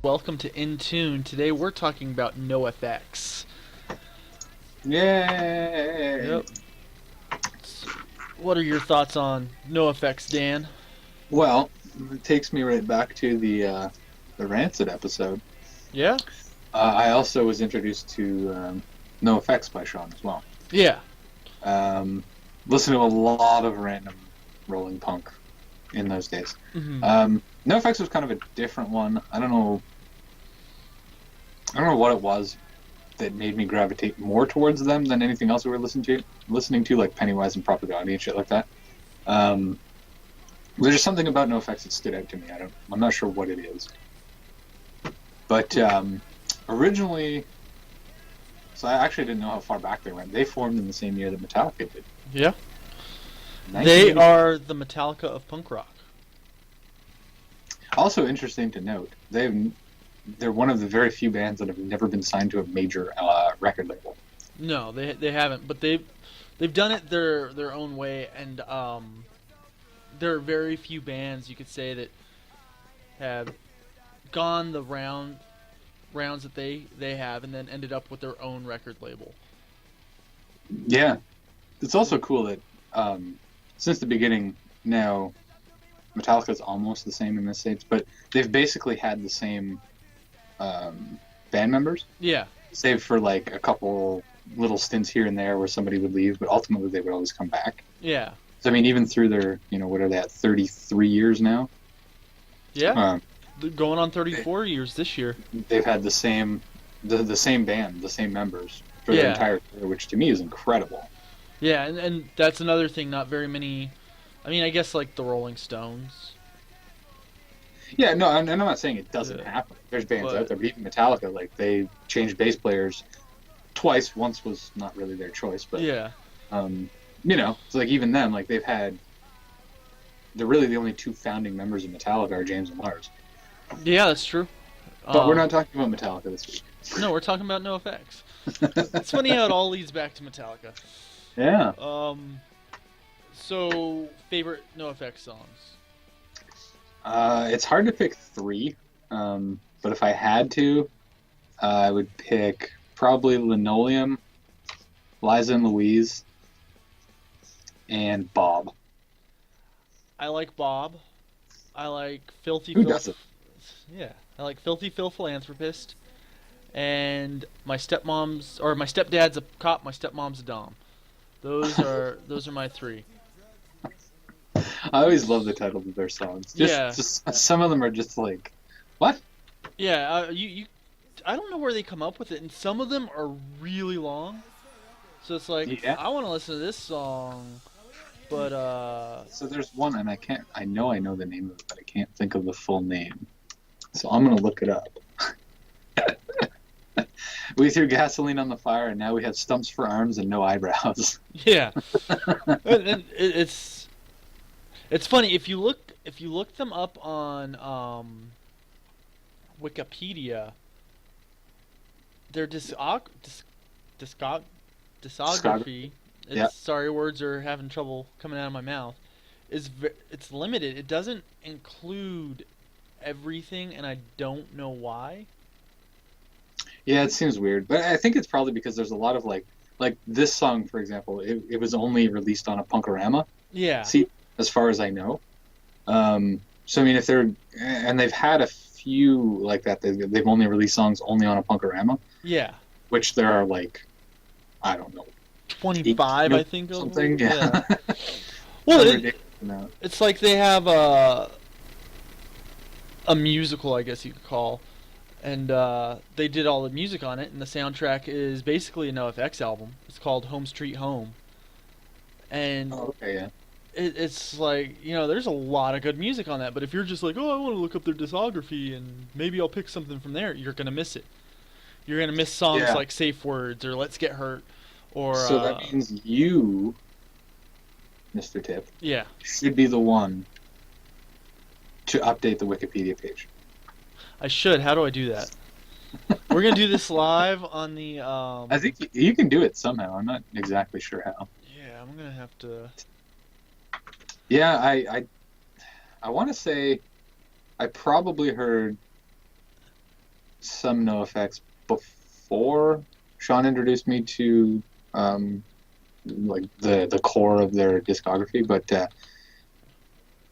Welcome to In Tune. Today we're talking about NoFX. Yay! Yep. So, what are your thoughts on NoFX, Dan? Well, it takes me right back to the Rancid episode. Yeah? I also was introduced to No Effects by Sean as well. Yeah. Um, Listened to a lot of random rolling punk in those days. hmm No Effects was kind of a different one. I don't know what it was that made me gravitate more towards them than anything else we were listening to like Pennywise and Propaganda and shit like that. Um, there's just something about No Effects that stood out to me. I'm not sure what it is. But originally, so I actually didn't know how far back they went. They formed in the same year that Metallica did, Yeah. They 1980. are the Metallica of punk rock. Also interesting to note, they're one of the very few bands that have never been signed to a major record label. No, they haven't, but they've done it their own way, and there are very few bands you could say that have gone the rounds that they have, and then ended up with their own record label. Yeah, it's also cool that since the beginning now, Metallica's almost the same in the States, but they've basically had the same band members, Yeah. save for like a couple little stints here and there where somebody would leave, but ultimately they would always come back. Yeah. So I mean, even through their, what are they at, 33 years now? Yeah. Um, They're going on they, 34 years this year. they've had the same band, the same members for their Yeah. entire career, which to me is incredible. Yeah, and that's another thing. Not very many. I mean, I guess like the Rolling Stones. Yeah, no, and I'm not saying it doesn't Yeah. happen. There's bands out But there, but even Metallica, like they changed bass players twice. Once was not really their choice, but yeah. um, it's like even them, like they're really the only two founding members of Metallica are James and Lars. Yeah, that's true. But we're Um, not talking about Metallica this week. no, we're talking about NoFX. It's funny how it all leads back to Metallica. Yeah. Um, so favorite NoFX songs? It's hard to pick three, but if I had to, I would pick probably Linoleum, Liza and Louise, and Bob. I like Bob. I like Filthy Who Phil. doesn't? Yeah, I like Filthy Phil Philanthropist. And my stepdad's a cop. My stepmom's a dom. Those are my three. I always love the titles of their songs. Yeah, Just some of them are just like, what? yeah. You I don't know where they come up with it, and some of them are really long. So it's like Yeah. I want to listen to this song, but So there's one, and I know the name of it, but I can't think of the full name. So I'm gonna look it up. We threw gasoline on the fire, and now we have stumps for arms and no eyebrows. yeah. And it's funny if you look them up on Wikipedia, their discog- Discography. discography. Yeah. It's sorry, words are having trouble coming out of my mouth. It's limited. It doesn't include everything, and I don't know why. Yeah, it seems weird, but I think it's probably because there's a lot of like this song, for example, it was only released on a Punkorama Yeah, CD, as far as I know. So I mean, if they're and they've had a few like that, they've only released songs only on a Punkorama, yeah. which there are like I don't know, 25, 18 I of think of them. something. Yeah. Yeah, Well, some ridiculous amount. it's like they have a musical, I guess you could call, and they did all the music on it, and the soundtrack is basically a NoFX album. It's called Home Street Home, and Oh, okay, yeah. it's like there's a lot of good music on that. But if you're just like, oh, I want to look up their discography and maybe I'll pick something from there, you're gonna miss it. You're gonna miss songs Yeah. like Safe Words or Let's Get Hurt or So that means you, Mr. Tip, yeah. should be the one to update the Wikipedia page. I should. How do I do that? We're gonna do this live on the I think you can do it somehow. I'm not exactly sure how. yeah, I'm gonna have to. Yeah, I want to say I probably heard some NoFX before Sean introduced me to like the core of their discography, but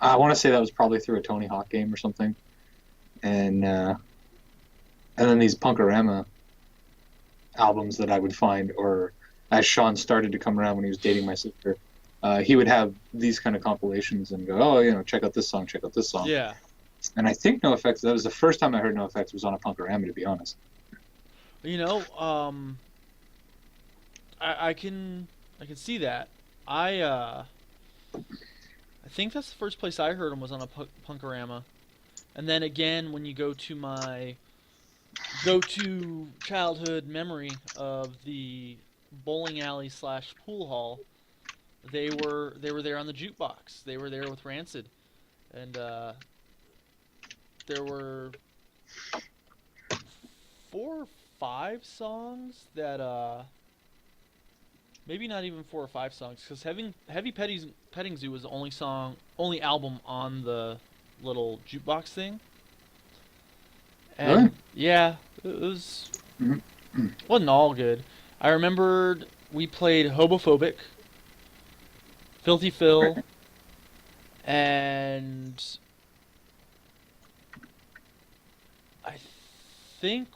I want to say that was probably through a Tony Hawk game or something, and then these Punkorama albums that I would find, or as Sean started to come around when he was dating my sister, he would have these kind of compilations and go, oh, check out this song, check out this song. Yeah. And I think NoFX, that was the first time I heard NoFX was on a Punkorama, to be honest. You know, I can see that. I think that's the first place I heard him was on a Punkorama, and then again when you go to my go-to childhood memory of the bowling alley slash pool hall, they were there on the jukebox. They were there with Rancid, and there were 4 or 5 songs that maybe not even 4 or 5 songs, because Heavy Petting Zoo was the only album on the little jukebox thing. And Really? yeah, it wasn't all good. I remembered we played Hobophobic, Filthy Phil, and I think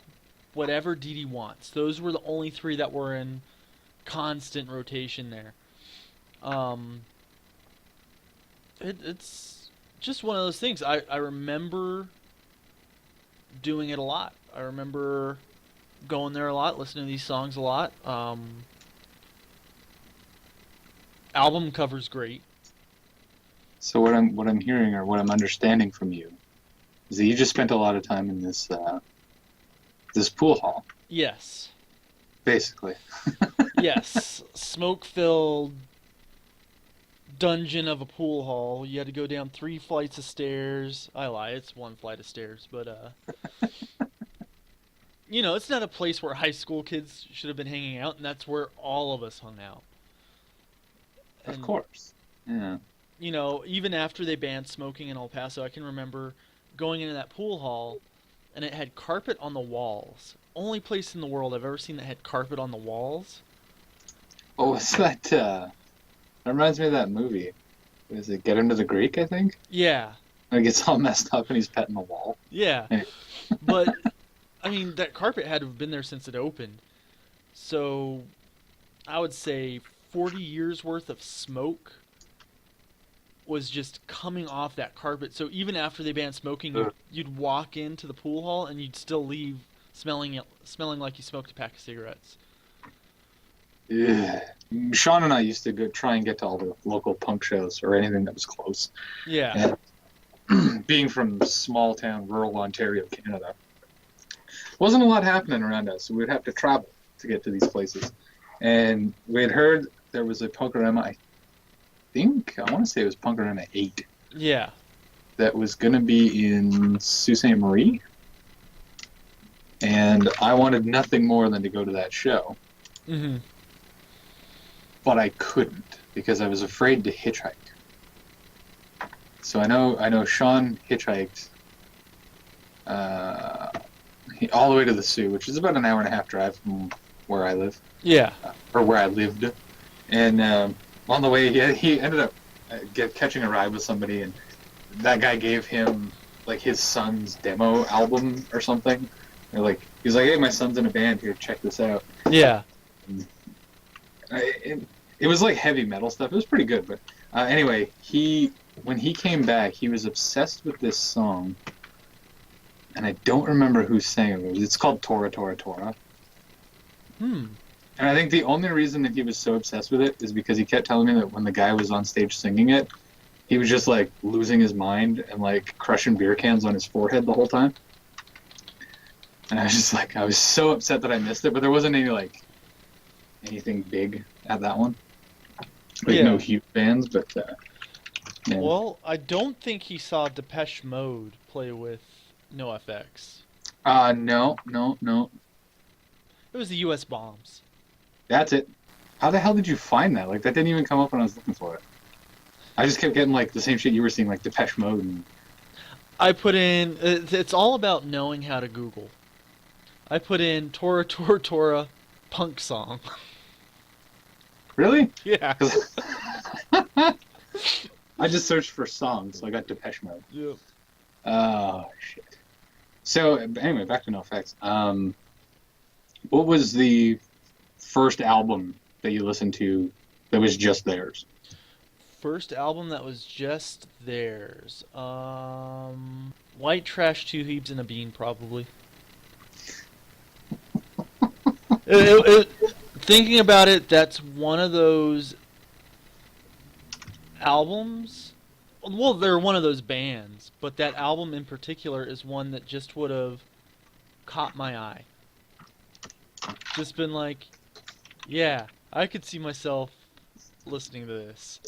Whatever Dee Dee Wants. Those were the only 3 that were in constant rotation there. Um, it's just one of those things. I remember doing it a lot. I remember going there a lot, listening to these songs a lot. Album cover's great. So what I'm hearing, or what I'm understanding from you, is that you just spent a lot of time in this pool hall, Yes. basically. Yes. Smoke-filled dungeon of a pool hall. You had to go down 3 flights of stairs. I lie, it's 1 flight of stairs, but it's not a place where high school kids should have been hanging out, and that's where all of us hung out. Of And course. Yeah. even after they banned smoking in El Paso, I can remember going into that pool hall, and it had carpet on the walls. Only place in the world I've ever seen that had carpet on the walls. Oh, what's that? That reminds me of that movie. Is it Get Into the Greek, I think? Yeah, When he gets all messed up and he's petting the wall. yeah. Yeah. But, I mean, that carpet had to have been there since it opened. So, I would say 40 years worth of smoke was just coming off that carpet. So even after they banned smoking, you'd walk into the pool hall and you'd still leave smelling like you smoked a pack of cigarettes. Yeah. Sean and I used to go try and get to all the local punk shows or anything that was close. Yeah. And being from small town, rural Ontario, Canada, wasn't a lot happening around us. So we'd have to travel to get to these places. And we had heard there was a Punkorama, I want to say it was Punkorama 8, Yeah. that was going to be in Sault Ste. Marie. And I wanted nothing more than to go to that show. Mm-hmm. But I couldn't because I was afraid to hitchhike. So I know Sean hitchhiked all the way to the Sioux, which is about an hour and a half drive from where I live. Yeah. Or where I lived. And on the way, he ended up catching a ride with somebody, and that guy gave him like his son's demo album or something. Or he's like, hey, my son's in a band here, check this out. Yeah. It was like heavy metal stuff. It was pretty good, but anyway, when he came back, he was obsessed with this song, and I don't remember who sang it. It's called Tora Tora Tora. And I think the only reason that he was so obsessed with it is because he kept telling me that when the guy was on stage singing it, he was just like losing his mind and like crushing beer cans on his forehead the whole time. And I was just like, I was so upset that I missed it, but there wasn't anything big at that one. No huge bands, but yeah. Well, I don't think he saw Depeche Mode play with NoFX. No. It was the U.S. Bombs. That's it. How the hell did you find that? That didn't even come up when I was looking for it. I just kept getting the same shit you were seeing, like Depeche Mode. And... I put in. It's all about knowing how to Google. I put in Tora Tora Tora punk song. Really? Yeah. 'Cause I just searched for songs, so I got Depeche Mode. Yep. Oh shit. So anyway, back to NoFX. What was the first album that you listened to that was just theirs? First album that was just theirs. White Trash, Two Heaves, and a Bean, probably. Thinking about it, that's one of those albums. Well, they're one of those bands, but that album in particular is one that just would have caught my eye. Just been like, yeah, I could see myself listening to this.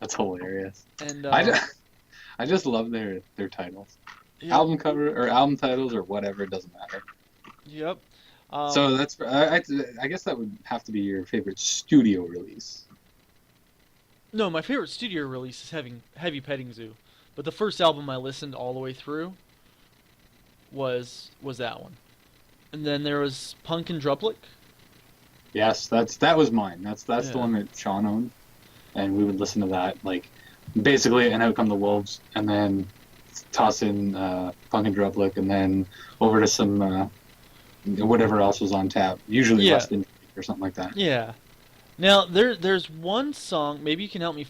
That's hilarious. And I just love their titles. yep, Album cover or album titles or whatever, it doesn't matter. yep. So that's I guess that would have to be your favorite studio release. No, my favorite studio release is Heavy Petting Zoo, but the first album I listened all the way through was that one, and then there was Punk and Drublick. Yes, that was mine. That's Yeah. the one that Sean owned, and we would listen to that like basically, and Out Come the Wolves, and then toss in Punk and Drublick, and then over to some whatever else was on tap. Usually Yeah. West Indies or something like that. Yeah. Now there's one song. Maybe you can help me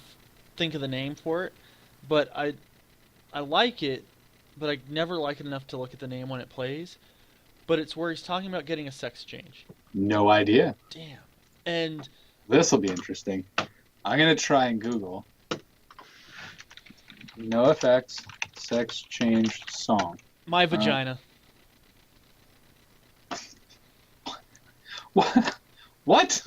think of the name for it, but I like it, but I never like it enough to look at the name when it plays. But it's where he's talking about getting a sex change. No idea. Damn. And This will be interesting. I'm gonna try and Google NoFX sex change song. My Vagina. What? What?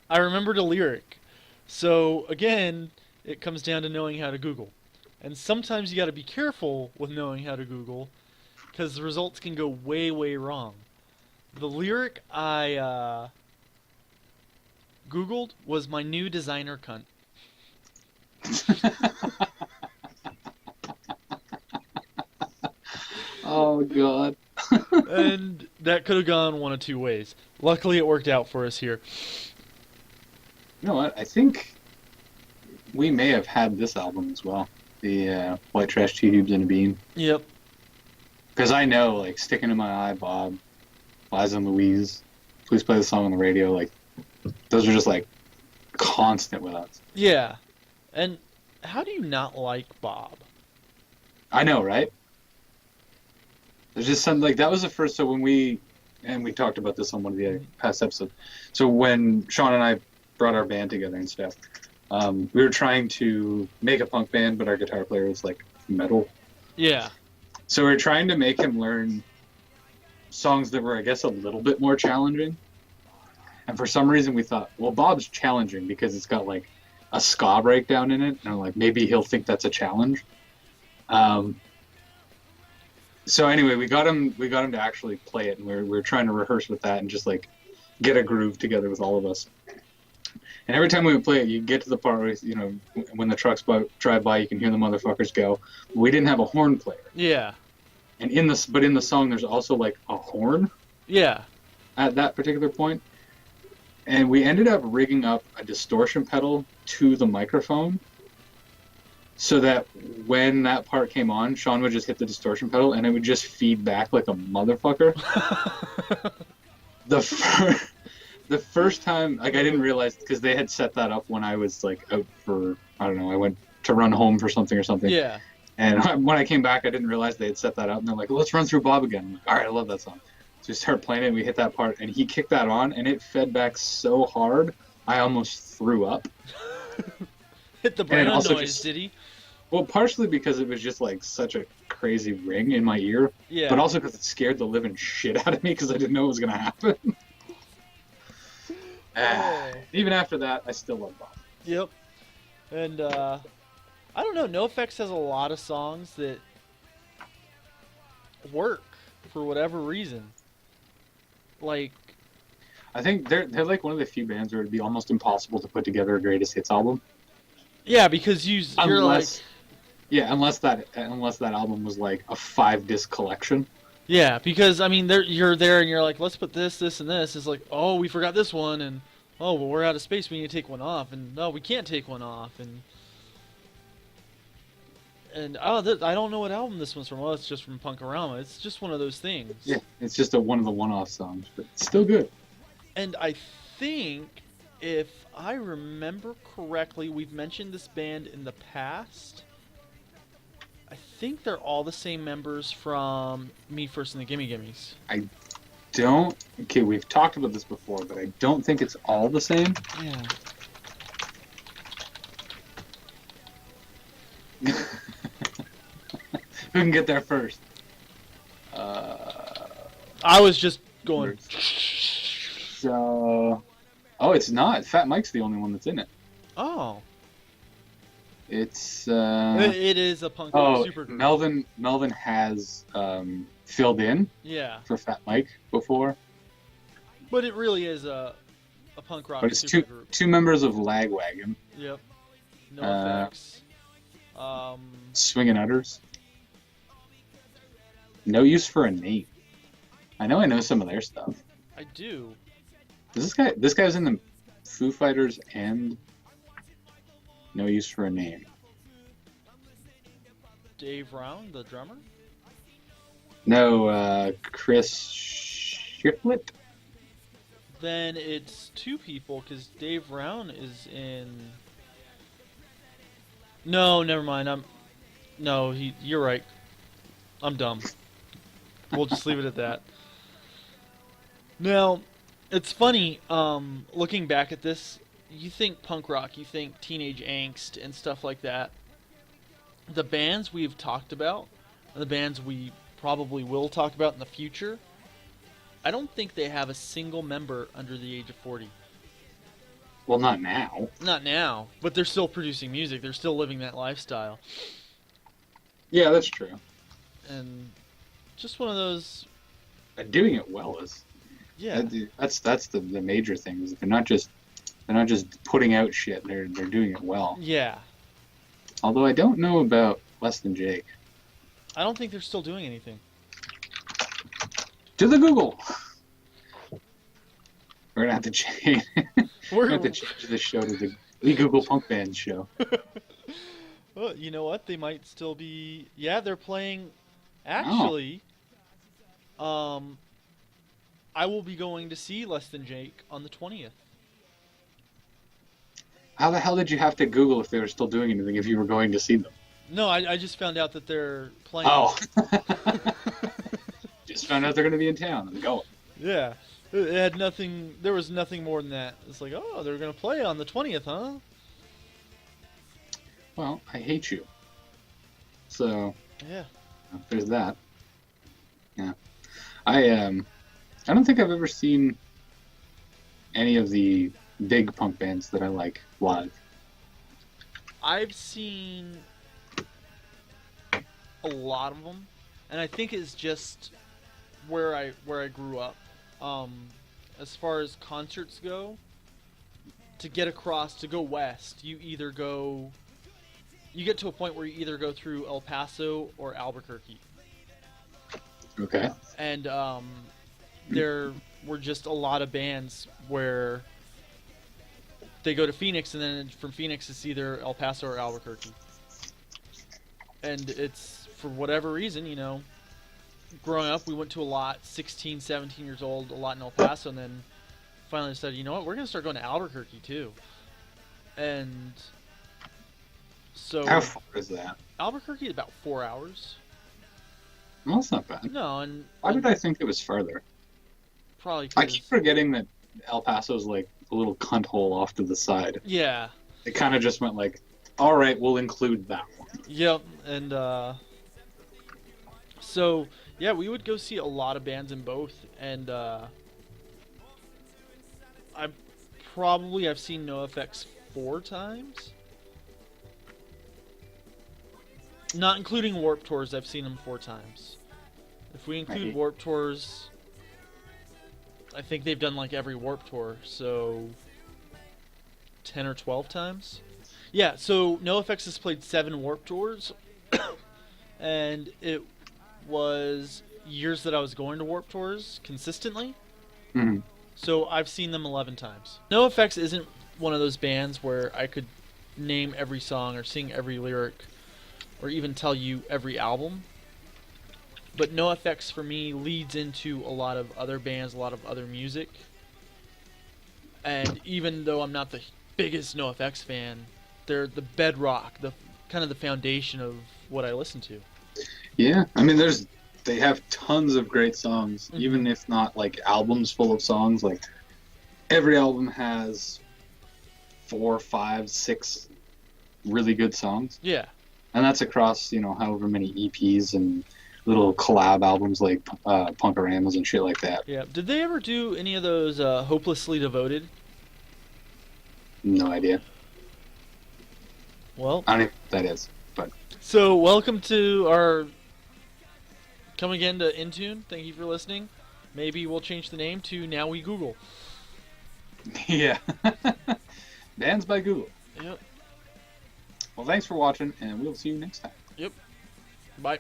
I remembered a lyric. So again, it comes down to knowing how to Google. And sometimes you got to be careful with knowing how to Google, because the results can go way, way wrong. The lyric I Googled was "my new designer cunt." Oh god. And that could have gone one of two ways. Luckily, it worked out for us here. You know what? I think we may have had this album as well. The White Trash, Two Tubes, and a Bean. Yep. Because I know, like, Sticking in My Eye, Bob, Liza and Louise, Please Play the Song on the Radio, like, those are just, like, constant with us. Yeah. And how do you not like Bob? I know, right? There's just something, like, that was the first, so when we talked about this on one of the past episodes, so when Sean and I brought our band together and stuff, we were trying to make a punk band, but our guitar player was, like, metal. Yeah. So we were trying to make him learn songs that were, I guess, a little bit more challenging. And for some reason we thought, well, Bob's challenging because it's got, like, a ska breakdown in it. And I'm like, maybe he'll think that's a challenge. So anyway, we got him to actually play it. And we were trying to rehearse with that and just, like, get a groove together with all of us. And every time we would play it, you get to the part where, you know, when the trucks drive by, you can hear the motherfuckers go. We didn't have a horn player. Yeah. And in the song, there's also, like, a horn Yeah. at that particular point. And we ended up rigging up a distortion pedal to the microphone so that when that part came on, Sean would just hit the distortion pedal and it would just feed back like a motherfucker. The first time, like, I didn't realize, because they had set that up when I was, like, out for, I don't know, I went to run home for something or something. Yeah. And when I came back, I didn't realize they had set that up. And they're like, let's run through Bob again. I'm like, all right, I love that song. So we start playing it, and we hit that part, and he kicked that on, and it fed back so hard, I almost threw up. Hit the And brain also noise, just- did he? Well, partially because it was just, like, such a crazy ring in my ear, Yeah. but also because it scared the living shit out of me because I didn't know it was going to happen. Oh. Even after that, I still love Bob. Yep. And I don't know, NoFX has a lot of songs that work for whatever reason. Like, I think they're like one of the few bands where it'd be almost impossible to put together a greatest hits album. yeah, because you're like, Unless that album was like a 5-disc collection. Yeah, because I mean, you're there and you're like, let's put this, this, and this. It's like, oh, we forgot this one, and oh, well, we're out of space. We need to take one off, and no, we can't take one off, and oh, I don't know what album this one's from. Oh, it's just from Punk Arama. It's just one of those things. Yeah, it's just one of the one-off songs, but it's still good. And I think, if I remember correctly, we've mentioned this band in the past. I think they're all the same members from Me First and the Gimme Gimmes. I don't. Okay, we've talked about this before, but I don't think it's all the same. Yeah. Who can get there first? I was just going. So, oh, it's not. Fat Mike's the only one that's in it. Oh. It's It is a punk super group. Melvin has filled in Yeah. for Fat Mike before, But it really is a punk rock but it's super group. two members of Lagwagon, Yep. NoFX. Swingin' Utters. No Use for a Name. I know some of their stuff. I do. This guy was in the Foo Fighters and No Use for a Name. Dave Round, the drummer? No, Chris Shiflett. Then it's two people because Dave Round is in. No, never mind. You're right. I'm dumb. We'll just leave it at that. Now, it's funny, looking back at this, you think punk rock, you think teenage angst and stuff like that. The bands we've talked about, and the bands we probably will talk about in the future, I don't think they have a single member under the age of 40. Well, not now. Not now, but they're still producing music. They're still living that lifestyle. Yeah, that's true. And just one of those. And doing it well is. Yeah. That's the major thing. Is they're not just putting out shit. They're doing it well. Yeah. Although I don't know about Less Than Jake. I don't think they're still doing anything. To the Google. We're gonna have to change. We're gonna have to change this show to the Google Punk Band show. Well, you know what? They might still be. Yeah, they're playing. Actually, I will be going to see Less Than Jake on the 20th. How the hell did you have to Google if they were still doing anything if you were going to see them? No, I just found out that they're playing. Oh. Just found out they're going to be in town. I'm going. Yeah. It had nothing. There was nothing more than that. It's like, oh, they're going to play on the 20th, huh? Well, I hate you. So, yeah. There's that. Yeah. I don't think I've ever seen any of the big punk bands that I like live. I've seen a lot of them, and I think it's just where I grew up. As far as concerts go, to go west, you get to a point where you either go through El Paso or Albuquerque. Okay. And there were just a lot of bands where they go to Phoenix, and then from Phoenix it's either El Paso or Albuquerque. And it's, for whatever reason, growing up, we went to a lot, 16, 17 years old, a lot in El Paso, and then finally decided, you know what, we're going to start going to Albuquerque too. And so... How far is that? Albuquerque is about 4 hours. Well, that's not bad. No, and... Why did I think it was farther? Probably I keep forgetting that El Paso's like a little cunt hole off to the side. Yeah. It kind of just went like, all right, we'll include that one. Yep, and so yeah, we would go see a lot of bands in both, and I've seen NoFX 4 times, not including Warped Tours. I've seen them 4 times. If we include Warped Tours, I think they've done like every Warped Tour, so 10 or 12 times. Yeah, so NoFX has played 7 Warped Tours, and it was years that I was going to Warped Tours consistently. Hmm. So I've seen them 11 times. NoFX isn't one of those bands where I could name every song or sing every lyric or even tell you every album. But NoFX for me leads into a lot of other bands, a lot of other music. And even though I'm not the biggest NoFX fan, they're the bedrock, the kind of the foundation of what I listen to. Yeah, I mean, they have tons of great songs, even if not like albums full of songs. Like every album has 4, 5, 6 really good songs, Yeah. and that's across however many EPs and little collab albums like Punk Aramas and shit like that. Yeah. Did they ever do any of those Hopelessly Devoted? No idea. Well, I don't know what that is, but so welcome to our come again to Intune. Thank you for listening. Maybe we'll change the name to Now We Google. yeah. Bands by Google. Yep. Well, thanks for watching, and we'll see you next time. Yep. Bye.